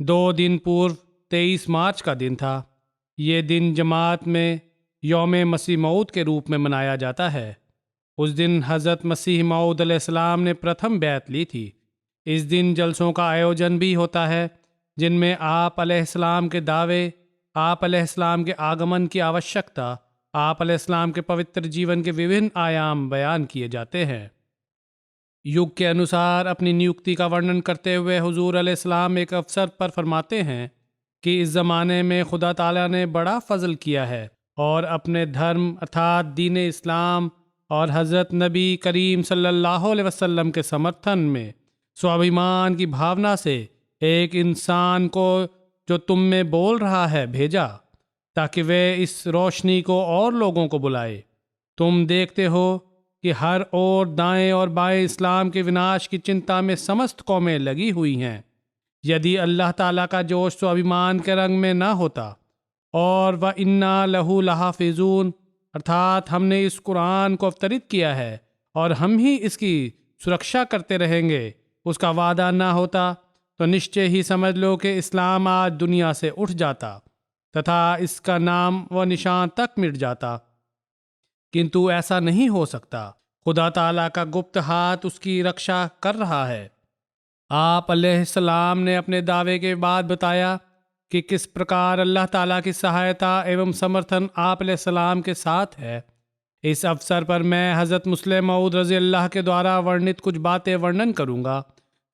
दो दिन पूर्व 23 मार्च का दिन था। ये दिन जमात में यौम मसीह मऊद के रूप में मनाया जाता है। उस दिन हज़रत मसीह मऊद अलैहिस्सलाम ने प्रथम बैत ली थी। इस दिन जलसों का आयोजन भी होता है जिनमें आप अलैहिस्सलाम के दावे, आप अलैहिस्सलाम के आगमन की आवश्यकता, आप अलैहिस्सलाम के पवित्र जीवन के विभिन्न आयाम बयान किए जाते हैं। युग के अनुसार अपनी नियुक्ति का वर्णन करते हुए हुजूर अलैहिस्सलाम एक अवसर पर फरमाते हैं कि इस ज़माने में खुदा ताला ने बड़ा फजल किया है और अपने धर्म अर्थात दीन इस्लाम और हज़रत नबी करीम सल्लल्लाहु अलैहि वसल्लम के समर्थन में स्वाभिमान की भावना से एक इंसान को जो तुम में बोल रहा है भेजा, ताकि वे इस रोशनी को और लोगों को बुलाए। तुम देखते हो कि हर ओर दाएं और बाएं इस्लाम के विनाश की चिंता में समस्त कौमें लगी हुई हैं। यदि अल्लाह ताला का जोश स्वाभिमान के रंग में ना होता और व इन्ना लहू लहाफिजून अर्थात हमने इस कुरान को अवतरित किया है और हम ही इसकी सुरक्षा करते रहेंगे, उसका वादा ना होता तो निश्चय ही समझ लो कि इस्लाम आज दुनिया से उठ जाता तथा इसका नाम व निशान तक मिट जाता। किंतु ऐसा नहीं हो सकता। खुदा ताला का गुप्त हाथ उसकी रक्षा कर रहा है। आप अलैहिस्सलाम ने अपने दावे के बाद बताया कि किस प्रकार अल्लाह ताला की सहायता एवं समर्थन आप अलैहिस्सलाम के साथ है। इस अवसर पर मैं हज़रत मुस्लिम मऊद रज़ी अल्लाह के द्वारा वर्णित कुछ बातें वर्णन करूँगा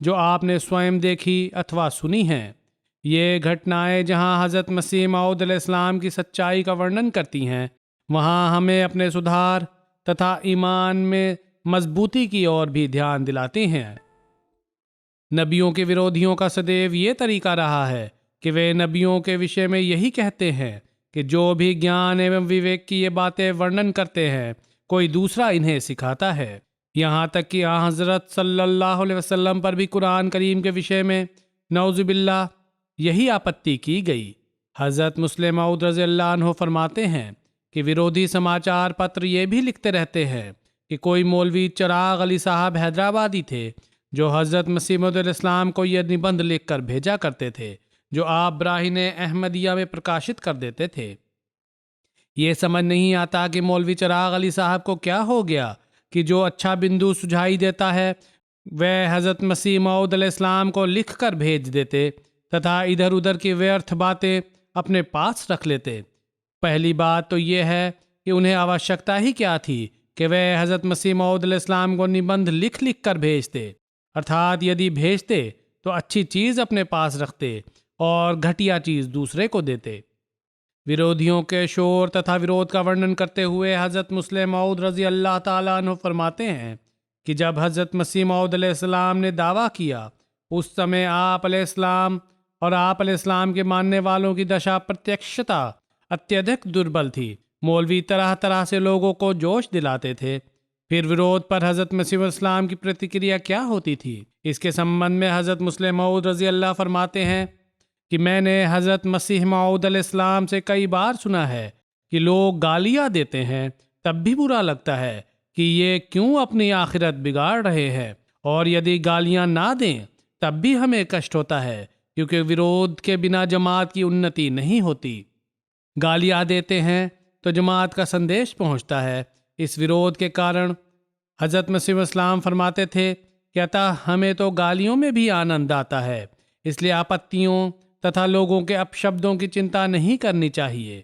जो आपने स्वयं देखी अथवा सुनी हैं। ये घटनाएं जहाँ हज़रत मसीह मऊद अलैहिस्सलाम की सच्चाई का वर्णन करती हैं, वहाँ हमें अपने सुधार तथा ईमान में मजबूती की ओर भी ध्यान दिलाती हैं। नबियों के विरोधियों का सदैव ये तरीका रहा है कि वे नबियों के विषय में यही कहते हैं कि जो भी ज्ञान एवं विवेक की ये बातें वर्णन करते हैं कोई दूसरा इन्हें सिखाता है। यहाँ तक कि हज़रत सल्लल्लाहु अलैहि वसल्लम पर भी कुरान करीम के विषय में नौजुबिल्लाह यही आपत्ति की गई। हज़रत मुस्लिम मऊद रज़ी अल्लाह अन्हु फरमाते हैं कि विरोधी समाचार पत्र ये भी लिखते रहते हैं कि कोई मौलवी चिराग अली साहब हैदराबादी थे जो हज़रत मसीह मऊद अलैहिस्सलाम को यह निबंध लिखकर भेजा करते थे जो आप ब्राहीन अहमदिया में प्रकाशित कर देते थे। ये समझ नहीं आता कि मौलवी चिराग अली साहब को क्या हो गया कि जो अच्छा बिंदु सुझाई देता है वह हज़रत मसीह मऊद अलैहिस्सलाम को लिख कर भेज देते तथा इधर उधर की व्यर्थ बातें अपने पास रख लेते। पहली बात तो यह है कि उन्हें आवश्यकता ही क्या थी कि वह हज़रत मसीह मऊद अलैहिस्सलाम को निबंध लिख लिख कर भेजते, अर्थात यदि भेजते तो अच्छी चीज़ अपने पास रखते और घटिया चीज़ दूसरे को देते। विरोधियों के शोर तथा विरोध का वर्णन करते हुए हज़रत मुस्लिम मऊद रज़ी अल्लाह ताला अन्हु फरमाते हैं कि जब हज़रत मसीह मऊद अलैहिस्सलाम ने दावा किया उस समय आप अलैहिस्सलाम और आप अलैहिस्सलाम के मानने वालों की दशा प्रत्यक्षता अत्यधिक दुर्बल थी। मौलवी तरह तरह से लोगों को जोश दिलाते थे। फिर विरोध पर हज़रत मसीह इस्लाम की प्रतिक्रिया क्या होती थी, इसके संबंध में हज़रत मुस्लिम मऊद रज़ी अल्लाह फरमाते हैं कि मैंने हज़रत मसीह मऊद अलैहिस्सलाम से कई बार सुना है कि लोग गालियाँ देते हैं तब भी बुरा लगता है कि ये क्यों अपनी आखिरत बिगाड़ रहे हैं, और यदि गालियाँ ना दें तब भी हमें कष्ट होता है, क्योंकि विरोध के बिना जमात की उन्नति नहीं होती। गालियाँ देते हैं तो जमात का संदेश पहुँचता है। इस विरोध के कारण हज़रत मसीह इस्लाम फरमाते थे कि अतः हमें तो गालियों में भी आनंद आता है, इसलिए आपत्तियों तथा लोगों के अपशब्दों की चिंता नहीं करनी चाहिए।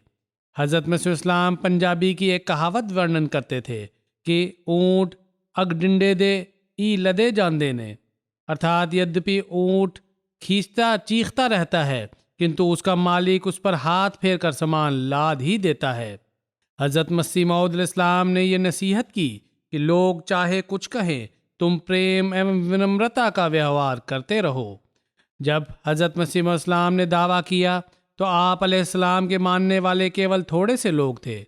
हज़रत मसीह इस्लाम पंजाबी की एक कहावत वर्णन करते थे कि ऊँट अग डिंडे दे ई लदे जांदे ने, अर्थात यद्यपि ऊँट खींचता चीखता रहता है किंतु उसका मालिक उस पर हाथ फेर कर सामान लाद ही देता है। हज़रत मसीह मऊद इस्लाम ने यह नसीहत की कि लोग चाहे कुछ कहें, तुम प्रेम एवं विनम्रता का व्यवहार करते रहो। जब हज़रत मसीह इस्लाम ने दावा किया तो आप अलैहिस्सलाम के मानने वाले केवल थोड़े से लोग थे।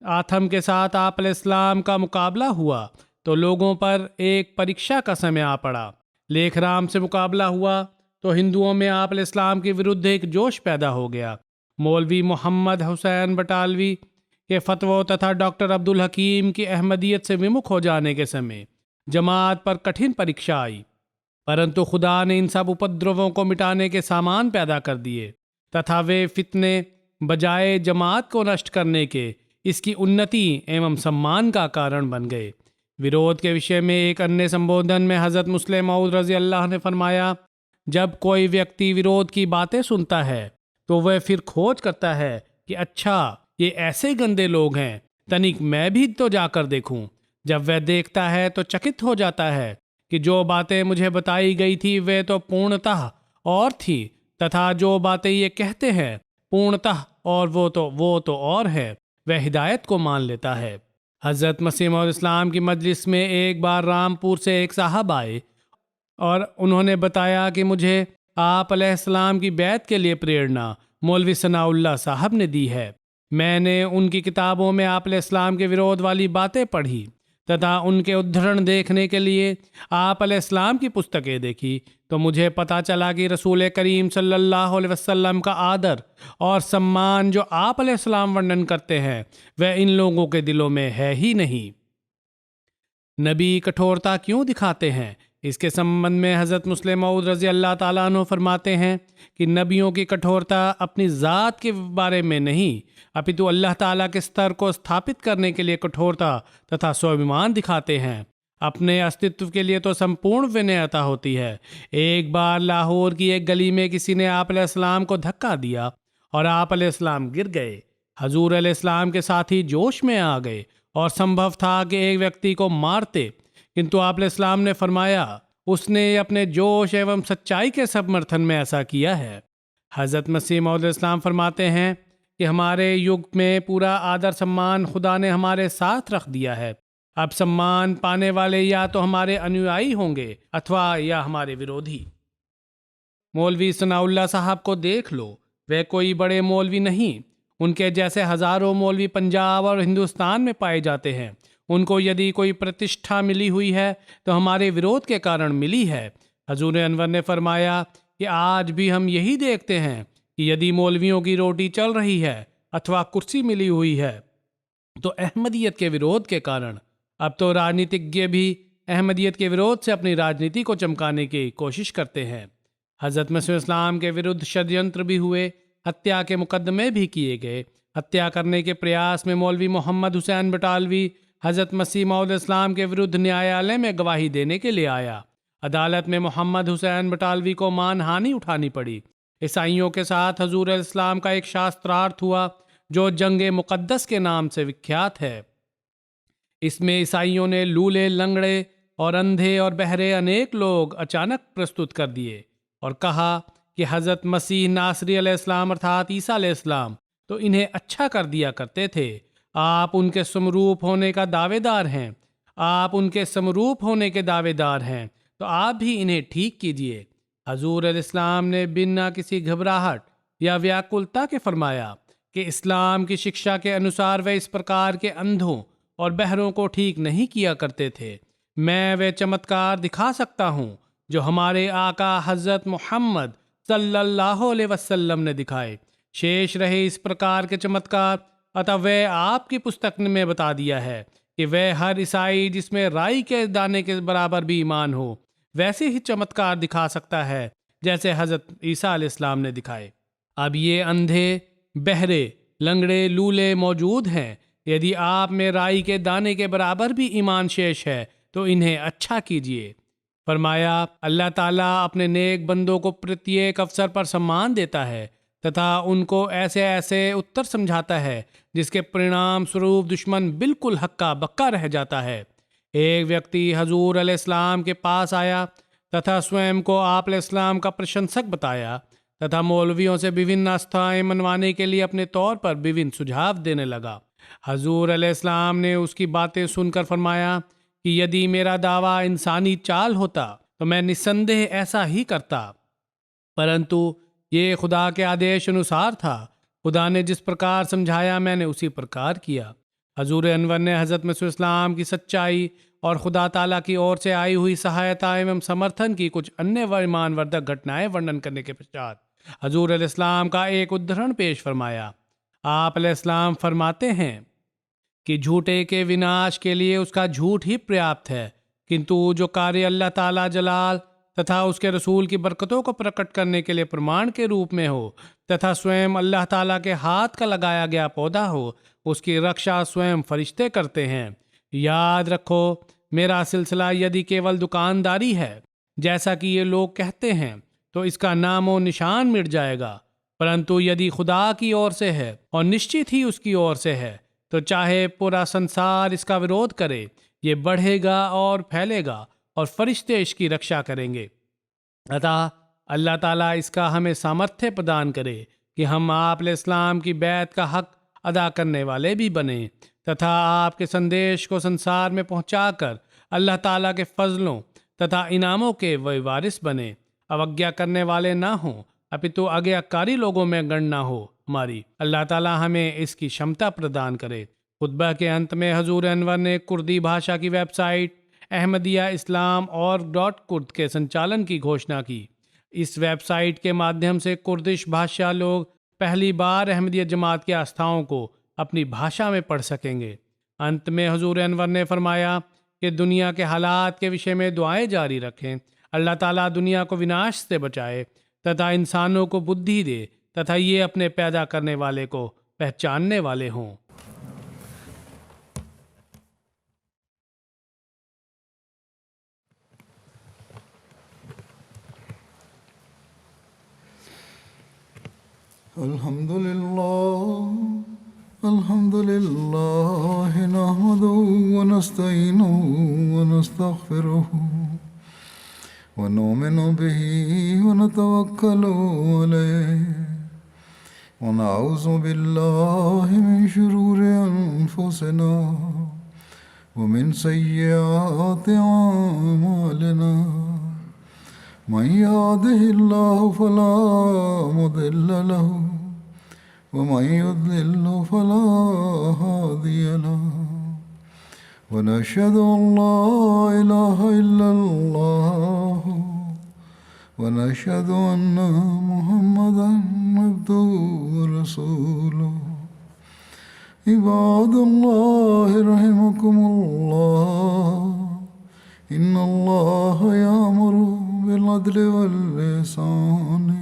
आथम के साथ आप अलैहिस्सलाम का मुकाबला हुआ तो लोगों पर एक परीक्षा का समय आ पड़ा। लेखराम से मुकाबला हुआ तो हिंदुओं में आप अलैहिस्सलाम के विरुद्ध एक जोश पैदा हो गया। मौलवी मोहम्मद हुसैन बटालवी के फतवों तथा डॉक्टर अब्दुल हकीम की अहमदियत से विमुख हो जाने के समय जमात पर कठिन परीक्षा आई, परंतु खुदा ने इन सब उपद्रवों को मिटाने के सामान पैदा कर दिए तथा वे फितने बजाय जमात को नष्ट करने के इसकी उन्नति एवं सम्मान का कारण बन गए। विरोध के विषय में एक अन्य संबोधन में हज़रत मुस्लिम मऊद रज़ी अल्लाह ने फरमाया, जब कोई व्यक्ति विरोध की बातें सुनता है तो वह फिर खोज करता है कि अच्छा ये ऐसे गंदे लोग हैं, तनिक मैं भी तो जाकर देखूं। जब वह देखता है तो चकित हो जाता है कि जो बातें मुझे बताई गई थी वे तो पूर्णतः और थी, तथा जो बातें ये कहते हैं पूर्णतः और वो तो और है। वह हिदायत को मान लेता है। हज़रत मसीह मौद इस्लाम की मजलिस में एक बार रामपुर से एक साहब आए और उन्होंने बताया कि मुझे आप अलैहिस्सलाम की बैत के लिए प्रेरणा मौलवी सनाउल्लाह साहब ने दी है। मैंने उनकी किताबों में आप अलैहिस्सलाम के विरोध वाली बातें पढ़ी तथा उनके उद्धरण देखने के लिए आप अलैहिस्सलाम की पुस्तकें देखी तो मुझे पता चला कि रसूल करीम सल्लल्लाहु अलैहि वसल्लम का आदर और सम्मान जो आप अलैहिस्सलाम वर्णन करते हैं वह इन लोगों के दिलों में है ही नहीं। नबी कठोरता क्यों दिखाते हैं, इसके संबंध में हज़रत मुस्लिम मऊद रज़ी अल्लाह ताला अन्हु फरमाते हैं कि नबियों की कठोरता अपनी ज़ात के बारे में नहीं अपितु अल्लाह ताला के स्तर को स्थापित करने के लिए कठोरता तथा स्वाभिमान दिखाते हैं। अपने अस्तित्व के लिए तो संपूर्ण विनयता होती है। एक बार लाहौर की एक गली में किसी ने आप अलैहिस्सलाम को धक्का दिया और आप अलैहिस्सलाम गिर गए। हजूर अलैहिस्सलाम के साथी जोश में आ गए और संभव था कि एक व्यक्ति को मारते, किंतु आप अलैहिस्सलाम ने फरमाया उसने अपने जोश एवं सच्चाई के समर्थन में ऐसा किया है। हज़रत मसीह मौद इस्लाम फरमाते हैं कि हमारे युग में पूरा आदर सम्मान खुदा ने हमारे साथ रख दिया है। अब सम्मान पाने वाले या तो हमारे अनुयायी होंगे अथवा या हमारे विरोधी। मौलवी सनाउल्लाह साहब को देख लो, वे कोई बड़े मौलवी नहीं, उनके जैसे हजारों मौलवी पंजाब और हिंदुस्तान में पाए जाते हैं। उनको यदि कोई प्रतिष्ठा मिली हुई है तो हमारे विरोध के कारण मिली है। हजूर अनवर ने फरमाया कि आज भी हम यही देखते हैं कि यदि मौलवियों की रोटी चल रही है अथवा कुर्सी मिली हुई है तो अहमदियत के विरोध के कारण। अब तो राजनीतिज्ञ भी अहमदियत के विरोध से अपनी राजनीति को चमकाने की कोशिश करते हैं। हज़रत मसीह इस्लाम के विरुद्ध षड्यंत्र भी हुए, हत्या के मुकदमे भी किए गए। हत्या करने के प्रयास में मौलवी मोहम्मद हुसैन बटालवी हज़रत मसीह मौद इस्लाम के विरुद्ध न्यायालय में गवाही देने के लिए आया। अदालत में मोहम्मद हुसैन बटालवी को मानहानि उठानी पड़ी। ईसाइयों के साथ हजूर इस्लाम का एक शास्त्रार्थ हुआ जो जंग मुक़द्दस के नाम से विख्यात है। इसमें ईसाइयों ने लूले, लंगड़े और अंधे और बहरे अनेक लोग अचानक प्रस्तुत कर दिए और कहा कि हज़रत मसीह नासरी अलैहिस्सलाम अर्थात ईसा अलैहिस्सलाम तो इन्हें अच्छा कर दिया करते थे। आप उनके समरूप होने का दावेदार हैं, आप उनके समरूप होने के दावेदार हैं तो आप भी इन्हें ठीक कीजिए। हजूर अलैहिस्सलाम ने बिना किसी घबराहट या व्याकुलता के फरमाया कि इस्लाम की शिक्षा के अनुसार वे इस प्रकार के अंधों और बहरों को ठीक नहीं किया करते थे। मैं वे चमत्कार दिखा सकता हूँ जो हमारे आका हज़रत मोहम्मद सल्लल्लाहु अलैहि वसल्लम ने दिखाए। शेष रहे इस प्रकार के चमत्कार, अतः वह आपकी पुस्तक में बता दिया है कि वह हर ईसाई जिसमें राई के दाने के बराबर भी ईमान हो, वैसे ही चमत्कार दिखा सकता है जैसे हजरत ईसा अलैहिस्सलाम ने दिखाए। अब ये अंधे, बहरे, लंगड़े, लूले मौजूद हैं। यदि आप में राई के दाने के बराबर भी ईमान शेष है तो इन्हें अच्छा कीजिए। फरमाया, अल्लाह ताला अपने नेक बंदों को प्रत्येक अवसर पर सम्मान देता है तथा उनको ऐसे ऐसे उत्तर समझाता है जिसके परिणाम स्वरूप दुश्मन बिल्कुल हक्का बक्का रह जाता है। एक व्यक्ति हजूर अलैहिस्सलाम के पास आया तथा स्वयं को आप अलैहिस्सलाम का प्रशंसक बताया तथा मौलवियों से विभिन्न आस्थाएं मनवाने के लिए अपने तौर पर विभिन्न सुझाव देने लगा। हजूर अलैहिस्सलाम ने उसकी बातें सुनकर फरमाया कि यदि मेरा दावा इंसानी चाल होता तो मैं निस्संदेह ऐसा ही करता, परंतु ये खुदा के आदेश अनुसार था। खुदा ने जिस प्रकार समझाया मैंने उसी प्रकार किया। हजूर अनवर ने हज़रत मसीह इस्लाम की सच्चाई और खुदा ताला की ओर से आई हुई सहायता एवं समर्थन की कुछ अन्य ईमानवर्धक घटनाएं वर्णन करने के पश्चात हजूर अलैहिस्सलाम का एक उद्धरण पेश फरमाया। आप अलैहिस्सलाम फरमाते हैं कि झूठे के विनाश के लिए उसका झूठ ही पर्याप्त है, किंतु जो कार्य अल्लाह ताला जलाल तथा उसके रसूल की बरकतों को प्रकट करने के लिए प्रमाण के रूप में हो तथा स्वयं अल्लाह ताला के हाथ का लगाया गया पौधा हो, उसकी रक्षा स्वयं फरिश्ते करते हैं। याद रखो, मेरा सिलसिला यदि केवल दुकानदारी है जैसा कि ये लोग कहते हैं तो इसका नामो निशान मिट जाएगा, परंतु यदि खुदा की ओर से है और निश्चित ही उसकी ओर से है तो चाहे पूरा संसार इसका विरोध करे, ये बढ़ेगा और फैलेगा और फरिश्ते इसकी रक्षा करेंगे। अतः अल्लाह ताला इसका हमें सामर्थ्य प्रदान करे कि हम आप इस्लाम की बैत का हक अदा करने वाले भी बने तथा आपके संदेश को संसार में पहुंचाकर अल्लाह ताला के फजलों तथा इनामों के वही वारिस बने। अवज्ञा करने वाले ना हों अपितु आज्ञाकारी लोगों में गणना हो हमारी। अल्लाह ताला हमें इसकी क्षमता प्रदान करे। खुतबा के अंत में हजूर अनवर ने कुर्दी भाषा की वेबसाइट अहमदिया इस्लाम और .कुर्द के संचालन की घोषणा की। इस वेबसाइट के माध्यम से कुर्दिश भाषा लोग पहली बार अहमदिया जमात की आस्थाओं को अपनी भाषा में पढ़ सकेंगे। अंत में हजूर अनवर ने फरमाया कि दुनिया के हालात के विषय में दुआएं जारी रखें। अल्लाह ताला दुनिया को विनाश से बचाए तथा इंसानों को बुद्धि दे तथा ये अपने पैदा करने वाले को पहचानने वाले हों। अल्हम्दुलिल्लाह नहमदुहु व नस्तईनुहु व नस्तगफिरुहु व नुमिनु बिही व नतवक्कलु अलैहि व नऊज़ु बिल्लाहि मिन शुरूरि अनफुसिना व मिन सय्यिआति अअमालिना मन यहदिहिल्लाहु फला मुदिल्ल लहु वमन युद्लिल्हु फला हादिय लहु वनशहदु अल्ला इलाहा इल्लल्लाह वनशहदु अन्ना मुहम्मदन अब्दुहु व रसूलुहु। इबादुल्लाहि रहिमकुमुल्लाह इन्नल्लाह यामुरु बिल अदलि वल इहसानि